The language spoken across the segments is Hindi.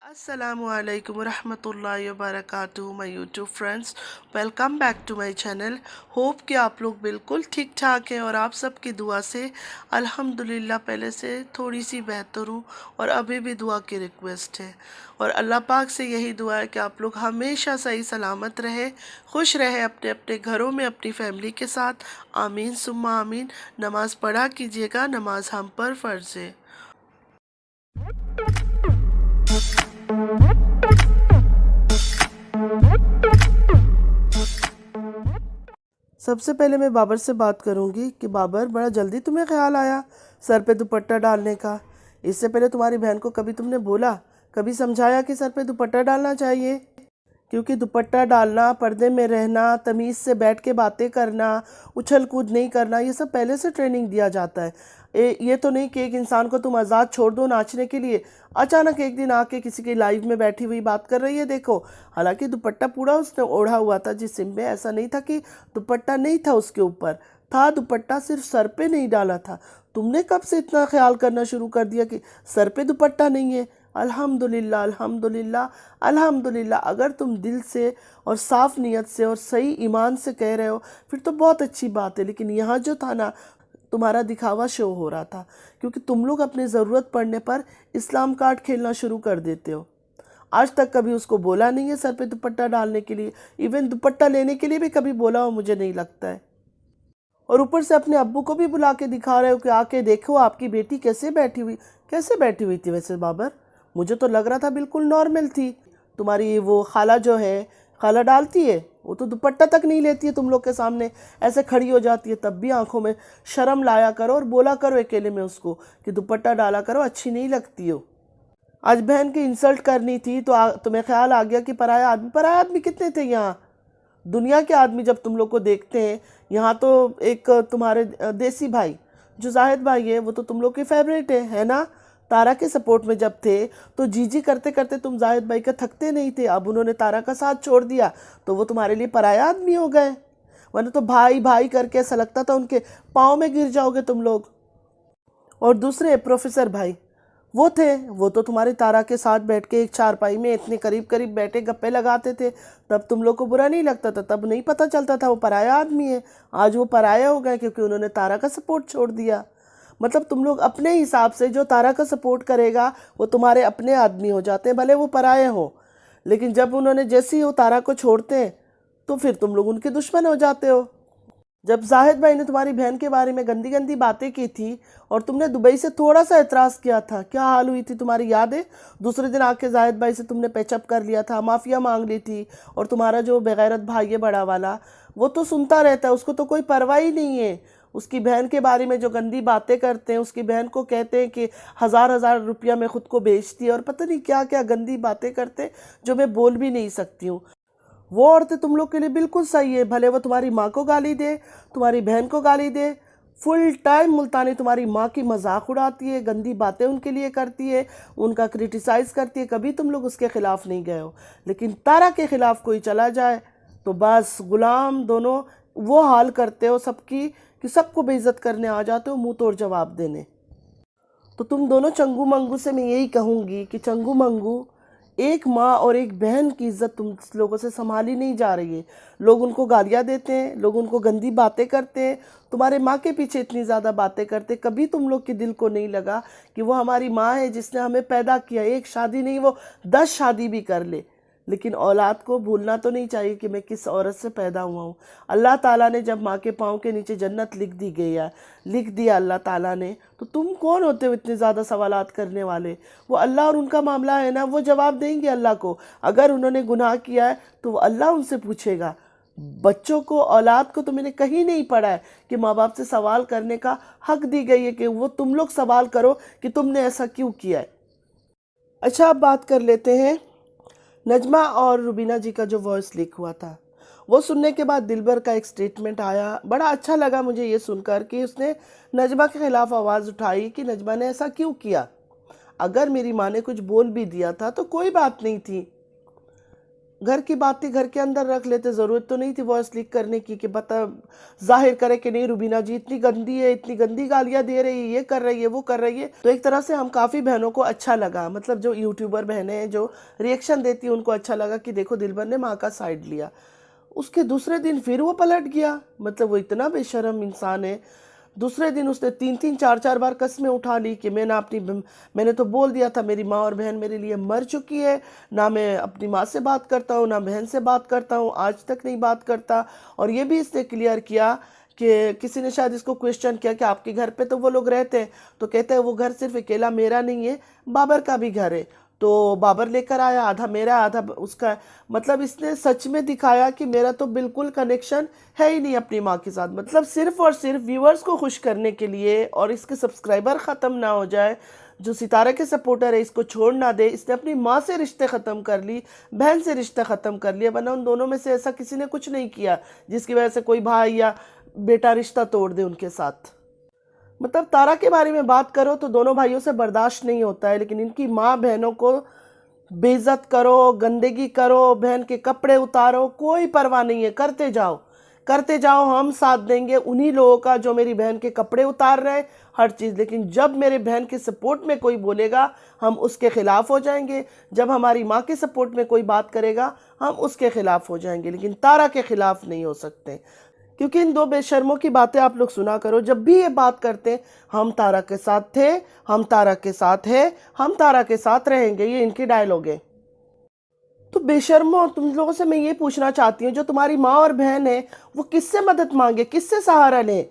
अस्सलामुअलैकुम रहमतुल्लाहि व बरकातुहू my YouTube friends. Welcome back to my channel. Hope कि आप लोग बिल्कुल ठीक ठाक हैं और आप सबकी दुआ से अल्हम्दुलिल्लाह पहले से थोड़ी सी बेहतर हूँ और अभी भी दुआ की रिक्वेस्ट है। और अल्लाह पाक से यही दुआ है कि आप लोग हमेशा सही सलामत रहे, खुश रहे अपने अपने घरों में अपनी फैमिली के साथ। आमीन सुम्मा आमीन। नमाज़ पढ़ा कीजिएगा, नमाज हम पर फ़र्ज़ है। सबसे पहले मैं बाबर से बात करूंगी कि बाबर, बड़ा जल्दी तुम्हें ख्याल आया सर पे दुपट्टा डालने का। इससे पहले तुम्हारी बहन को कभी तुमने बोला, कभी समझाया कि सर पे दुपट्टा डालना चाहिए? क्योंकि दुपट्टा डालना, पर्दे में रहना, तमीज़ से बैठ के बातें करना, उछल कूद नहीं करना, ये सब पहले से ट्रेनिंग दिया जाता है। ये तो नहीं कि एक इंसान को तुम आज़ाद छोड़ दो नाचने के लिए, अचानक एक दिन आके किसी की लाइव में बैठी हुई बात कर रही है देखो। हालांकि दुपट्टा पूरा उसने ओढ़ा हुआ था जिस्म में, ऐसा नहीं था कि दुपट्टा नहीं था उसके ऊपर, था दुपट्टा, सिर्फ सर पे नहीं डाला था। तुमने कब से इतना ख्याल करना शुरू कर दिया कि सर पे दुपट्टा नहीं है? अल्हम्दुलिल्लाह अल्हम्दुलिल्लाह अल्हम्दुलिल्लाह। अगर तुम दिल से और साफ़ नीयत से और सही ईमान से कह रहे हो फिर तो बहुत अच्छी बात है। लेकिन यहाँ जो था ना, तुम्हारा दिखावा शो हो रहा था, क्योंकि तुम लोग अपनी ज़रूरत पड़ने पर इस्लाम कार्ड खेलना शुरू कर देते हो। आज तक कभी उसको बोला नहीं है सर पे दुपट्टा डालने के लिए, इवन दुपट्टा लेने के लिए भी कभी बोला हो मुझे नहीं लगता है। और ऊपर से अपने अब्बू को भी बुला के दिखा रहे हो कि आके देखो आपकी बेटी कैसे बैठी हुई। कैसे बैठी हुई थी वैसे बाबर? मुझे तो लग रहा था बिल्कुल नॉर्मल थी। तुम्हारी वो खाला जो है, खाला डालती है, वो तो दुपट्टा तक नहीं लेती है तुम लोग के सामने, ऐसे खड़ी हो जाती है। तब भी आंखों में शर्म लाया करो और बोला करो अकेले में उसको कि दुपट्टा डाला करो, अच्छी नहीं लगती हो। आज बहन की इंसल्ट करनी थी तो तुम्हें ख्याल आ गया कि पराया आदमी। पराया आदमी कितने थे यहाँ? दुनिया के आदमी जब तुम लोग को देखते हैं, यहाँ तो एक तुम्हारे देसी भाई जो जाहिद भाई है, वो तो तुम लोग के फेवरेट है ना? तारा के सपोर्ट में जब थे तो जी करते करते तुम जाहिद भाई का थकते नहीं थे। अब उन्होंने तारा का साथ छोड़ दिया तो वो तुम्हारे लिए पराया आदमी हो गए। वरना तो भाई भाई करके ऐसा लगता था उनके पाँव में गिर जाओगे तुम लोग। और दूसरे प्रोफेसर भाई, वो थे, वो तो तुम्हारी तारा के साथ बैठ के एक चारपाई में इतने करीब करीब बैठे गप्पे लगाते थे। तब तुम लोग को बुरा नहीं लगता था, तब नहीं पता चलता था वो पराया आदमी है। आज वो पराया हो गए क्योंकि उन्होंने तारा का सपोर्ट छोड़ दिया। मतलब तुम लोग अपने हिसाब से जो तारा का सपोर्ट करेगा वो तुम्हारे अपने आदमी हो जाते हैं, भले वो पराये हो। लेकिन जब उन्होंने जैसे ही वो तारा को छोड़ते हैं तो फिर तुम लोग उनके दुश्मन हो जाते हो। जब जाहिद भाई ने तुम्हारी बहन के बारे में गंदी गंदी बातें की थी और तुमने दुबई से थोड़ा सा एतराज़ किया था, क्या हाल हुई थी तुम्हारी याद है? दूसरे दिन आके जाहिद भाई से तुमने पैचअप कर लिया था, माफ़िया मांग ली थी। और तुम्हारा जो बेगैरत भाई है बड़ा वाला, वो तो सुनता रहता है, उसको तो कोई परवाह ही नहीं है। उसकी बहन के बारे में जो गंदी बातें करते हैं, उसकी बहन को कहते हैं कि हज़ार हज़ार रुपया में ख़ुद को बेचती है और पता नहीं क्या क्या गंदी बातें करते हैं जो मैं बोल भी नहीं सकती हूँ। वो औरतें तुम लोग के लिए बिल्कुल सही है, भले वो तुम्हारी माँ को गाली दे, तुम्हारी बहन को गाली दे। फुल टाइम मुल्तानी तुम्हारी माँ की मजाक उड़ाती है, गंदी बातें उनके लिए करती है, उनका क्रिटिसाइज़ करती है। कभी तुम लोग उसके ख़िलाफ़ नहीं गए हो। लेकिन तारा के ख़िलाफ़ कोई चला जाए तो बस गुलाम दोनों वो हाल करते हो सबकी कि सबको बेइज्जत करने आ जाते हो, मुंह तोड़ जवाब देने। तो तुम दोनों चंगू मंगू से मैं यही कहूँगी कि चंगू मंगू, एक माँ और एक बहन की इज्जत तुम लोगों से संभाली नहीं जा रही है। लोग उनको गालियाँ देते हैं, लोग उनको गंदी बातें करते हैं, तुम्हारे माँ के पीछे इतनी ज़्यादा बातें करते। कभी तुम लोग के दिल को नहीं लगा कि वो हमारी माँ है जिसने हमें पैदा किया। एक शादी नहीं, वो 10 शादी भी कर ले, लेकिन औलाद को भूलना तो नहीं चाहिए कि मैं किस औरत से पैदा हुआ हूँ। अल्लाह ताला ने जब माँ के पाँव के नीचे जन्नत लिख दी गई है, लिख दिया अल्लाह ताला ने, तो तुम कौन होते हो इतने ज़्यादा सवालात करने वाले? वो अल्लाह और उनका मामला है ना, वो जवाब देंगे अल्लाह को। अगर उन्होंने गुनाह किया है तो अल्लाह उनसे पूछेगा। बच्चों को, औलाद को तो मैंने कहीं नहीं पढ़ा है कि माँ बाप से सवाल करने का हक दी गई है कि वो तुम लोग सवाल करो कि तुमने ऐसा क्यों किया है। अच्छा, अब बात कर लेते हैं नजमा और रुबीना जी का जो वॉइस लीक हुआ था। वो सुनने के बाद दिलबर का एक स्टेटमेंट आया, बड़ा अच्छा लगा मुझे ये सुनकर कि उसने नजमा के ख़िलाफ़ आवाज़ उठाई कि नजमा ने ऐसा क्यों किया। अगर मेरी माँ ने कुछ बोल भी दिया था तो कोई बात नहीं थी, घर की बातें घर के अंदर रख लेते, ज़रूरत तो नहीं थी वॉइस लीक करने की कि बता ज़ाहिर करे कि नहीं रुबीना जी इतनी गंदी है, इतनी गंदी गालियाँ दे रही है, ये कर रही है, वो कर रही है। तो एक तरह से हम काफ़ी बहनों को अच्छा लगा, मतलब जो यूट्यूबर बहनें हैं जो रिएक्शन देती हैं उनको अच्छा लगा कि देखो दिलबर ने माँ का साइड लिया। उसके दूसरे दिन फिर वो पलट गया, मतलब वो इतना बेशर्म इंसान है। दूसरे दिन उसने 3-3 4-4 बार कस्में उठा ली कि मैंने तो बोल दिया था मेरी माँ और बहन मेरे लिए मर चुकी है, ना मैं अपनी माँ से बात करता हूँ ना बहन से बात करता हूँ, आज तक नहीं बात करता। और ये भी इसने क्लियर किया कि किसी ने शायद इसको क्वेश्चन किया कि आपके घर पे तो वो लोग रहते हैं, तो कहते हैं वो घर सिर्फ अकेला मेरा नहीं है, बाबर का भी घर है, तो बाबर लेकर आया, आधा मेरा आधा उसका। मतलब इसने सच में दिखाया कि मेरा तो बिल्कुल कनेक्शन है ही नहीं अपनी माँ के साथ। मतलब सिर्फ और सिर्फ व्यूअर्स को खुश करने के लिए और इसके सब्सक्राइबर ख़त्म ना हो जाए, जो सितारा के सपोर्टर है इसको छोड़ ना दे, इसने अपनी माँ से रिश्ते ख़त्म कर ली, बहन से रिश्ते ख़त्म कर लिया, वरना उन दोनों में से ऐसा किसी ने कुछ नहीं किया जिसकी वजह से कोई भाई या बेटा रिश्ता तोड़ दे उनके साथ। मतलब तारा के बारे में बात करो तो दोनों भाइयों से बर्दाश्त नहीं होता है, लेकिन इनकी माँ बहनों को बेइज्जत करो, गंदगी करो, बहन के कपड़े उतारो, कोई परवाह नहीं है, करते जाओ करते जाओ, हम साथ देंगे उन्हीं लोगों का जो मेरी बहन के कपड़े उतार रहे हैं, हर चीज़। लेकिन जब मेरे बहन के सपोर्ट में कोई बोलेगा हम उसके खिलाफ हो जाएंगे, जब हमारी माँ के सपोर्ट में कोई बात करेगा हम उसके खिलाफ हो जाएंगे, लेकिन तारा के खिलाफ नहीं हो सकते। क्योंकि इन दो बेशर्मों की बातें आप लोग सुना करो, जब भी ये बात करते हैं हम तारा के साथ थे, हम तारा के साथ हैं, हम तारा के साथ रहेंगे, ये इनकी डायलॉग है। तो बेशर्मो, तुम लोगों से मैं ये पूछना चाहती हूँ, जो तुम्हारी माँ और बहन है वो किससे मदद मांगे, किससे सहारा ले?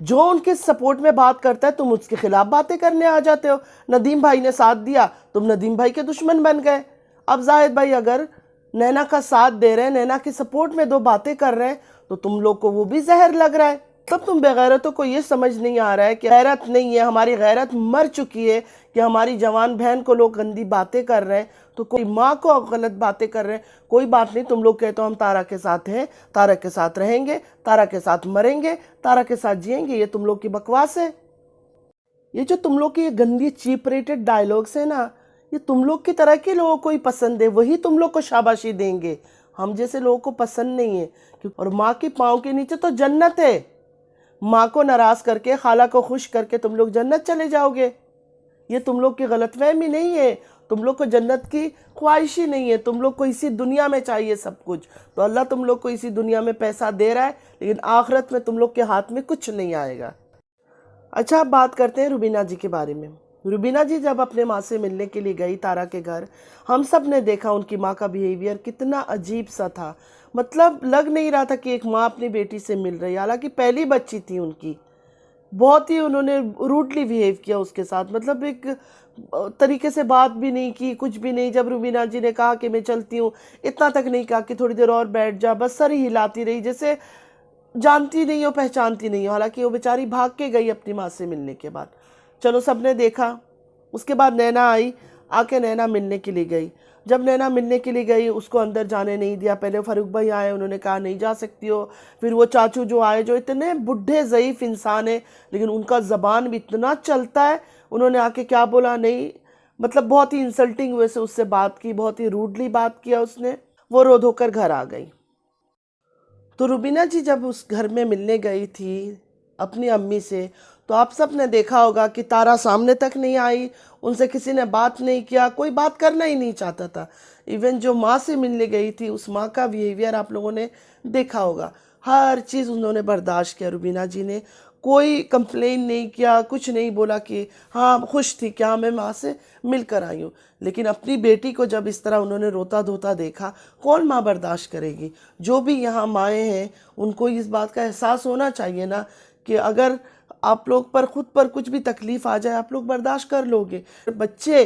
जो उनके सपोर्ट में बात करता है तुम उसके खिलाफ बातें करने आ जाते हो। नदीम भाई ने साथ दिया, तुम नदीम भाई के दुश्मन बन गए। अब जाहिद भाई अगर नैना का साथ दे रहे हैं, नैना के सपोर्ट में दो बातें कर रहे हैं, तो तुम लोग को वो भी जहर लग रहा है। तब तुम बेगैरतों को ये समझ नहीं आ रहा है कि गैरत नहीं है, हमारी गैरत मर चुकी है कि हमारी जवान बहन को लोग गंदी बातें कर रहे हैं, तो कोई माँ को गलत बातें कर रहे हैं। कोई बात नहीं, तुम लोग कहते हो हम तारा के साथ हैं, तारा के साथ रहेंगे, तारा के साथ मरेंगे, तारा के साथ जिएंगे, ये तुम लोग की बकवास है। ये जो तुम लोग की ये गंदी चीप रेटेड डायलॉग्स है ना, ये तुम लोग की तरह के लोगों को ही पसंद है, वही तुम लोग को शाबाशी देंगे, हम जैसे लोगों को पसंद नहीं है। और माँ के पाँव के नीचे तो जन्नत है, माँ को नाराज़ करके खाला को खुश करके तुम लोग जन्नत चले जाओगे। ये तुम लोग की गलतफहमी नहीं है, तुम लोग को जन्नत की ख्वाहिश ही नहीं है, तुम लोग को इसी दुनिया में चाहिए सब कुछ। तो अल्लाह तुम लोग को इसी दुनिया में पैसा दे रहा है, लेकिन आखिरत में तुम लोग के हाथ में कुछ नहीं आएगा। अच्छा, अब बात करते हैं रुबीना जी के बारे में। रुबीना जी जब अपने माँ से मिलने के लिए गई तारा के घर, हम सब ने देखा उनकी माँ का बिहेवियर कितना अजीब सा था। मतलब लग नहीं रहा था कि एक माँ अपनी बेटी से मिल रही है, हालांकि पहली बच्ची थी उनकी। बहुत ही उन्होंने रूडली बिहेव किया उसके साथ, मतलब एक तरीके से बात भी नहीं की, कुछ भी नहीं। जब रुबीना जी ने कहा कि मैं चलती हूँ, इतना तक नहीं कहा कि थोड़ी देर और बैठ जा, बस सर ही हिलाती रही जैसे जानती नहीं हो, पहचानती नहीं हो। हालांकि वो बेचारी भाग के गई अपनी माँ से मिलने के बाद। चलो, सबने देखा। उसके बाद नैना आई, आके नैना मिलने के लिए गई। जब नैना मिलने के लिए गई उसको अंदर जाने नहीं दिया। पहले फारूक भाई आए, उन्होंने कहा नहीं जा सकती हो। फिर वो चाचू जो आए, जो इतने बुढ़े ज़ईफ़ इंसान है, लेकिन उनका ज़बान भी इतना चलता है, उन्होंने आके क्या बोला, नहीं मतलब बहुत ही इंसल्टिंग वे से उससे बात की, बहुत ही रूडली बात किया उसने। वो रो धोकर घर आ गई। तो रुबीना जी जब उस घर में मिलने गई थी अपनी अम्मी से, तो आप सब ने देखा होगा कि तारा सामने तक नहीं आई, उनसे किसी ने बात नहीं किया, कोई बात करना ही नहीं चाहता था। इवन जो माँ से मिलने गई थी, उस माँ का बिहेवियर आप लोगों ने देखा होगा, हर चीज़ उन्होंने बर्दाश्त किया। रुबीना जी ने कोई कंप्लेन नहीं किया, कुछ नहीं बोला कि हाँ खुश थी क्या मैं माँ से मिलकर आई हूँ। लेकिन अपनी बेटी को जब इस तरह उन्होंने रोता धोता देखा, कौन माँ बर्दाश्त करेगी? जो भी यहाँ माएँ हैं उनको इस बात का एहसास होना चाहिए ना कि अगर आप लोग पर खुद पर कुछ भी तकलीफ़ आ जाए आप लोग बर्दाश्त कर लोगे। बच्चे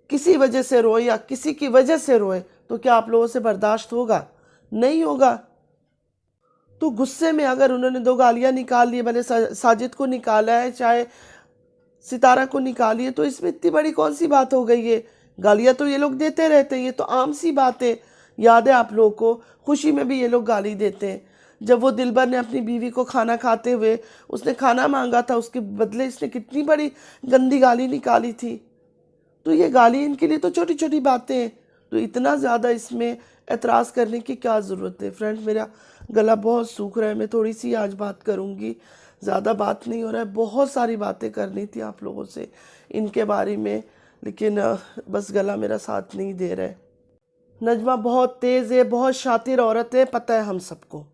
किसी वजह से रोए या किसी की वजह से रोए तो क्या आप लोगों से बर्दाश्त होगा? नहीं होगा। तो गुस्से में अगर उन्होंने 2 गालियाँ निकाल ली, भले साजिद को निकाला है चाहे सितारा को निकाली है, तो इसमें इतनी बड़ी कौन सी बात हो गई है? गालियाँ तो ये लोग देते रहते हैं, ये तो आम सी बात है। याद है आप लोगों को, खुशी में भी ये लोग गाली देते हैं। जब वो दिलबर ने अपनी बीवी को खाना खाते हुए, उसने खाना मांगा था, उसके बदले इसने कितनी बड़ी गंदी गाली निकाली थी। तो ये गाली इनके लिए तो छोटी छोटी बातें हैं। तो इतना ज़्यादा इसमें एतराज़ करने की क्या ज़रूरत है। फ्रेंड, मेरा गला बहुत सूख रहा है, मैं थोड़ी सी आज बात करूँगी, ज़्यादा बात नहीं हो रहा है। बहुत सारी बातें करनी थी आप लोगों से इनके बारे में, लेकिन बस गला मेरा साथ नहीं दे रहा है। नजमा बहुत तेज़ है, बहुत शातिर औरत है, पता है हम सबको,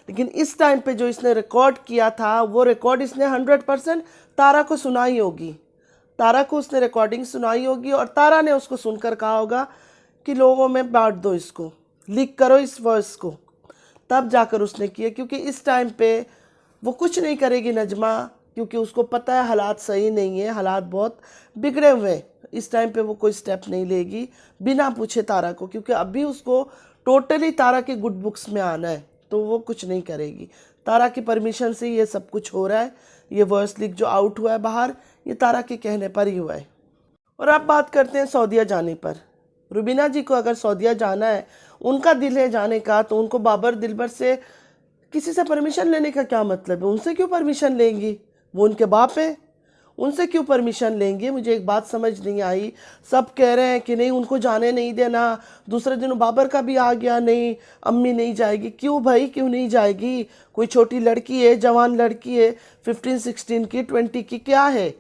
लेकिन इस टाइम पे जो इसने रिकॉर्ड किया था वो रिकॉर्ड इसने 100% तारा को सुनाई होगी। तारा को उसने रिकॉर्डिंग सुनाई होगी और तारा ने उसको सुनकर कहा होगा कि लोगों में बांट दो, इसको लीक करो इस वॉइस को, तब जाकर उसने किया। क्योंकि इस टाइम पे वो कुछ नहीं करेगी नजमा, क्योंकि उसको पता है हालात सही नहीं है, हालात बहुत बिगड़े हुए हैं। इस टाइम पे वो कोई स्टेप नहीं लेगी बिना पूछे तारा को, क्योंकि अभी उसको टोटली तारा के गुड बुक्स में आना है, तो वो कुछ नहीं करेगी। तारा की परमिशन से ये सब कुछ हो रहा है। ये वॉइस लीक जो आउट हुआ है बाहर, ये तारा के कहने पर ही हुआ है। और अब बात करते हैं सऊदीया जाने पर। रुबीना जी को अगर सऊदीया जाना है, उनका दिल है जाने का, तो उनको बाबर दिलबर से किसी से परमिशन लेने का क्या मतलब है। उनसे क्यों परमिशन लेंगी, वो उनके बाप है, उनसे क्यों परमिशन लेंगे। मुझे एक बात समझ नहीं आई, सब कह रहे हैं कि नहीं उनको जाने नहीं देना, दूसरे दिन बाबर का भी आ गया, नहीं अम्मी नहीं जाएगी। क्यों भाई, क्यों नहीं जाएगी। कोई छोटी लड़की है, जवान लड़की है, 15-16 की, 20 की, क्या है,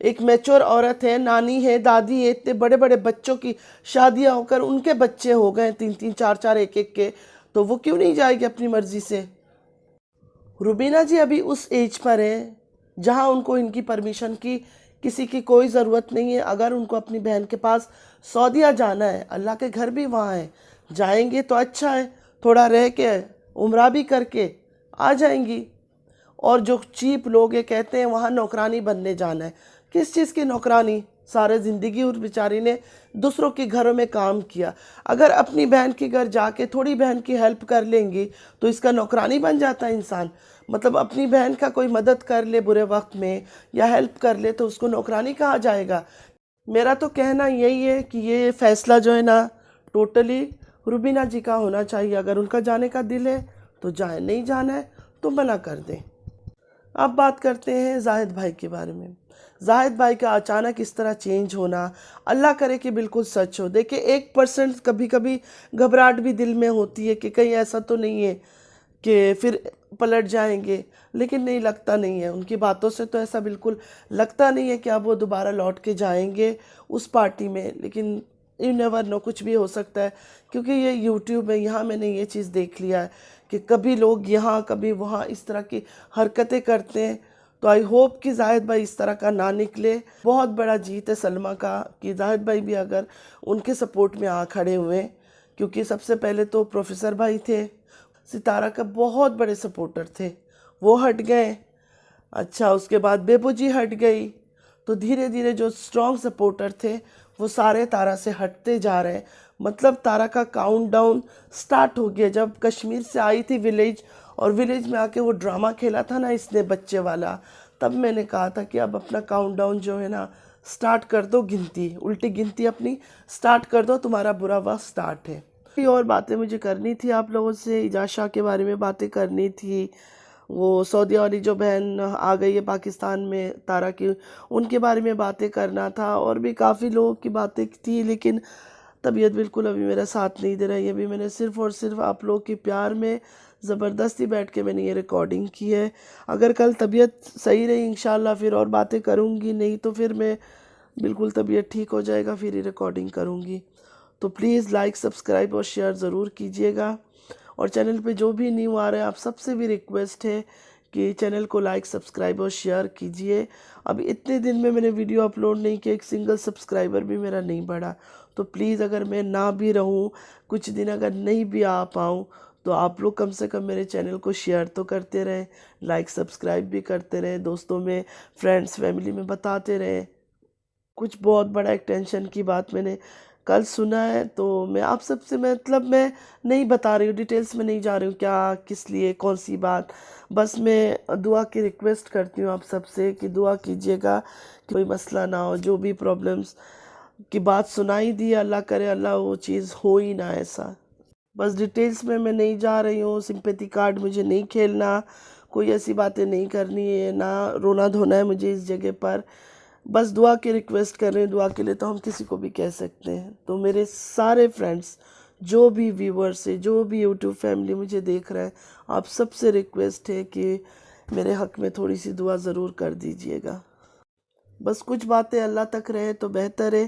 एक मैच्योर औरत है, नानी है, दादी है। इतने बड़े बड़े बच्चों की शादियां होकर उनके बच्चे हो गए 3-3, 4-4, एक के, तो वो क्यों नहीं जाएगी अपनी मर्जी से। रुबीना जी अभी उस एज पर है जहां उनको इनकी परमिशन की किसी की कोई ज़रूरत नहीं है। अगर उनको अपनी बहन के पास सऊदीया जाना है, अल्लाह के घर भी वहाँ है, जाएंगे तो अच्छा है, थोड़ा रह के उम्रा भी करके आ जाएंगी। और जो चीप लोग ये कहते हैं वहाँ नौकरानी बनने जाना है, किस चीज़ की नौकरानी। सारे ज़िंदगी उस बेचारी ने दूसरों के घरों में काम किया, अगर अपनी बहन के घर जाके थोड़ी बहन की हेल्प कर लेंगी तो इसका नौकरानी बन जाता है इंसान। मतलब अपनी बहन का कोई मदद कर ले बुरे वक्त में या हेल्प कर ले तो उसको नौकरानी कहा जाएगा। मेरा तो कहना यही है कि ये फ़ैसला जो है ना टोटली रुबीना जी का होना चाहिए। अगर उनका जाने का दिल है तो जाए, नहीं जाना है तो मना कर दें। अब बात करते हैं जाहिद भाई के बारे में। जाहिद भाई का अचानक इस तरह चेंज होना, अल्लाह करे कि बिल्कुल सच हो। देखिए 1% कभी कभी घबराहट भी दिल में होती है कि कहीं ऐसा तो नहीं है कि फिर पलट जाएंगे, लेकिन नहीं, लगता नहीं है। उनकी बातों से तो ऐसा बिल्कुल लगता नहीं है कि अब वो दोबारा लौट के जाएंगे उस पार्टी में। लेकिन यू नेवर नो, कुछ भी हो सकता है, क्योंकि ये यूट्यूब है, यहाँ मैंने ये चीज़ देख लिया है कि कभी लोग यहाँ कभी वहाँ इस तरह की हरकतें करते हैं। तो आई होप कि जाहिद भाई इस तरह का ना निकले। बहुत बड़ा जीत है सलमा का कि जाहिद भाई भी अगर उनके सपोर्ट में आ खड़े हुए, क्योंकि सबसे पहले तो प्रोफेसर भाई थे, सितारा का बहुत बड़े सपोर्टर थे, वो हट गए। अच्छा, उसके बाद बेबू जी हट गई, तो धीरे धीरे जो स्ट्रॉन्ग सपोर्टर थे वो सारे तारा से हटते जा रहे हैं। मतलब तारा का काउंटडाउन स्टार्ट हो गया। जब कश्मीर से आई थी विलेज, और विलेज में आके वो ड्रामा खेला था ना इसने बच्चे वाला, तब मैंने कहा था कि अब अपना काउंटडाउन जो है ना स्टार्ट कर दो, गिनती, उल्टी गिनती अपनी स्टार्ट कर दो, तुम्हारा बुरा वक्त स्टार्ट है। और बातें मुझे करनी थी आप लोगों से, इजाज़ शाह के बारे में बातें करनी थी, वो सऊदी वाली जो बहन आ गई है पाकिस्तान में तारा की, उनके बारे में बातें करना था, और भी काफ़ी लोगों की बातें थी। लेकिन तबीयत बिल्कुल अभी मेरा साथ नहीं दे रहा है। ये भी मैंने सिर्फ़ और सिर्फ आप लोगों के प्यार में ज़बरदस्ती बैठ के मैंने ये रिकॉर्डिंग की है। अगर कल तबीयत सही रही इंशाल्लाह फिर और बातें करूँगी, नहीं तो फिर मैं बिल्कुल तबीयत ठीक हो जाएगा फिर ही रिकॉर्डिंग करूँगी। तो प्लीज़ लाइक, सब्सक्राइब और शेयर ज़रूर कीजिएगा। और चैनल पे जो भी न्यू आ रहे हैं, आप सबसे भी रिक्वेस्ट है कि चैनल को लाइक, सब्सक्राइब और शेयर कीजिए। अभी इतने दिन में मैंने वीडियो अपलोड नहीं किया, एक सिंगल सब्सक्राइबर भी मेरा नहीं बढ़ा। तो प्लीज़ अगर मैं ना भी रहूँ, कुछ दिन अगर नहीं भी आ पाऊँ, तो आप लोग कम से कम मेरे चैनल को शेयर तो करते रहें, लाइक सब्सक्राइब भी करते रहें, दोस्तों में, फ्रेंड्स, फैमिली में बताते रहें। कुछ बहुत बड़ा एक टेंशन की बात मैंने कल सुना है, तो मैं आप सबसे, मतलब मैं नहीं बता रही हूँ, डिटेल्स में नहीं जा रही हूँ क्या, किस लिए, कौन सी बात। बस मैं दुआ की रिक्वेस्ट करती हूँ आप सबसे कि दुआ कीजिएगा कि कोई मसला ना हो। जो भी प्रॉब्लम्स की बात सुनाई दी, अल्लाह करे अल्लाह वो चीज़ हो ही ना ऐसा। बस डिटेल्स में मैं नहीं जा रही हूँ, सिंपैथी कार्ड मुझे नहीं खेलना, कोई ऐसी बातें नहीं करनी है, ना रोना धोना है मुझे इस जगह पर। बस दुआ की रिक्वेस्ट कर रहे हैं, दुआ के लिए तो हम किसी को भी कह सकते हैं। तो मेरे सारे फ्रेंड्स, जो भी व्यूवर्स है, जो भी यूट्यूब फैमिली मुझे देख रहा है, आप सबसे रिक्वेस्ट है कि मेरे हक़ में थोड़ी सी दुआ ज़रूर कर दीजिएगा। बस कुछ बातें अल्लाह तक रहे तो बेहतर है,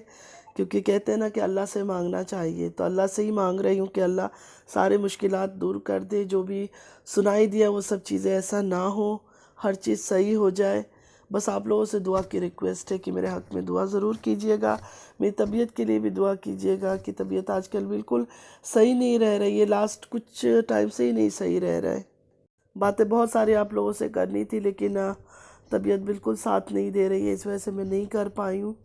क्योंकि कहते हैं ना कि अल्लाह से मांगना चाहिए, तो अल्लाह से ही मांग रही हूँ कि अल्लाह सारे मुश्किलात दूर कर दे। जो भी सुनाई दिया वो सब चीज़ें ऐसा ना हो, हर चीज़ सही हो जाए। बस आप लोगों से दुआ की रिक्वेस्ट है कि मेरे हक़ में दुआ ज़रूर कीजिएगा। मेरी तबीयत के लिए भी दुआ कीजिएगा कि तबीयत आजकल बिल्कुल सही नहीं रह रही है, लास्ट कुछ टाइम से ही नहीं सही रह रहा है। बातें बहुत सारी आप लोगों से करनी थी, लेकिन तबीयत बिल्कुल साथ नहीं दे रही है, इस वजह से मैं नहीं कर पाई हूँ।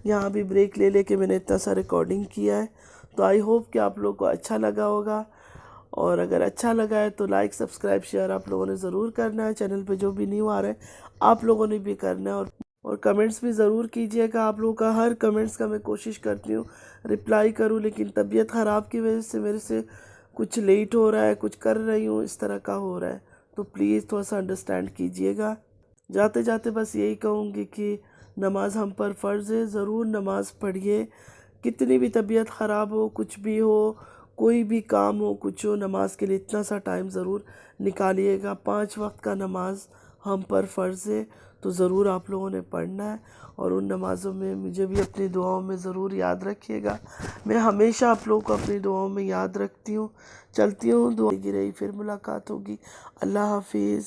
यहाँ भी ब्रेक ले लेके मैंने इतना सा रिकॉर्डिंग किया है। तो आई होप कि आप लोगों को अच्छा लगा होगा, और अगर अच्छा लगा है तो लाइक सब्सक्राइब शेयर आप लोगों ने ज़रूर करना है। चैनल पे जो भी न्यू आ रहे हैं आप लोगों ने भी करना है, और कमेंट्स भी ज़रूर कीजिएगा। आप लोगों का हर कमेंट्स का मैं कोशिश करती हूँ रिप्लाई करूँ, लेकिन तबीयत ख़राब की वजह से मेरे से कुछ लेट हो रहा है, कुछ कर रही हूँ, इस तरह का हो रहा है। तो प्लीज़ थोड़ा सा अंडरस्टैंड कीजिएगा। जाते जाते बस यही कहूँगी कि नमाज़ हम पर फ़र्ज़ है, ज़रूर नमाज़ पढ़िए। कितनी भी तबीयत ख़राब हो, कुछ भी हो, कोई भी काम हो, कुछ हो, नमाज के लिए इतना सा टाइम ज़रूर निकालिएगा। 5 वक्त का नमाज हम पर फ़र्ज़ है, तो ज़रूर आप लोगों ने पढ़ना है। और उन नमाज़ों में मुझे भी अपनी दुआओं में ज़रूर याद रखिएगा। मैं हमेशा आप लोगों को अपनी दुआओं में याद रखती हूँ। चलती हूँ, दुआ लगी रही, फिर मुलाकात होगी। अल्लाह हाफिज़।